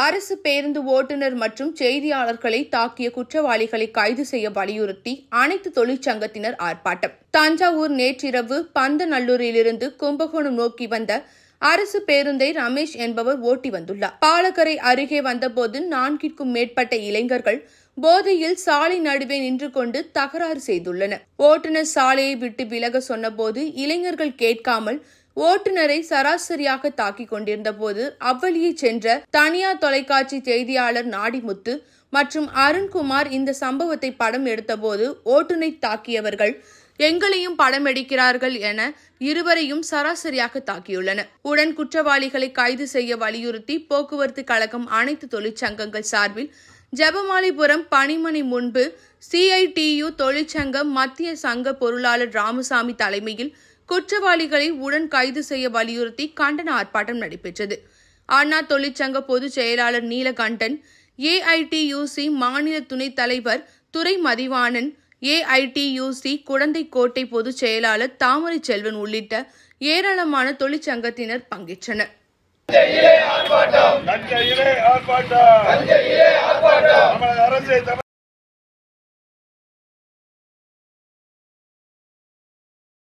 அரசு பேருந்து ஓட்டுநர் மற்றும் செய்தியாளர்களை தாக்கிய குற்றவாளிகளை கைது செய்ய வலியுறுத்தி அனைத்து தொழிற்சங்கத்தினர் ஆர்ப்பாட்டம். தஞ்சாவூர் நேற்றிரவு பந்தநல்லூரிலிருந்து கும்பகோணம் நோக்கி வந்த அரசு பேருந்தை ரமேஷ் என்பவர் ஓட்டி வந்துள்ளார். பாலக்கரை அருகே வந்தபோது 4க்கும் மேற்பட்ட இளைஞர்கள் போதையில் சாலை நடுவே நின்று கொண்டு தகராறு செய்துள்ளனர். ஓட்டுநர் சாலையை விட்டு விலக சொன்னபோது இளைஞர்கள் கேட்காமல் ஓட்டுநரை சராசரியாக தாக்கிக் கொண்டிருந்த போது அவ்வழியே சென்ற தனியார் தொலைக்காட்சி செய்தியாளர் நாடிமுத்து மற்றும் அருண்குமார் இந்த சம்பவத்தை படம் எடுத்தபோது ஓட்டுநரை தாக்கியவர்கள் எங்களையும் படம் எடுக்கிறார்கள் என இருவரையும் சராசரியாக தாக்கியுள்ளனர். உடன் குற்றவாளிகளை கைது செய்ய வலியுறுத்தி போக்குவரத்து கழகம் அனைத்து தொழிற்சங்கங்கள் சார்பில் ஜெபமாலிபுரம் பணிமனை முன்பு CITU தொழிற்சங்கம் மத்திய சங்க பொருளாளர் ராமசாமி தலைமையில் குற்றவாளிகளை உடன் கைது செய்ய வலியுறுத்தி கண்டன ஆர்ப்பாட்டம் நடைபெற்றது. அண்ணா தொழிற்சங்க பொதுச் செயலாளர் நீலகண்டன், AITUC மாநில துணைத் தலைவர் துரை மதிவாணன், AITUC குடந்தைக்கோட்டை பொதுச் செயலாளர் தாமரை செல்வன் உள்ளிட்ட ஏராளமான தொழிற்சங்கத்தினர் பங்கேற்றனர்.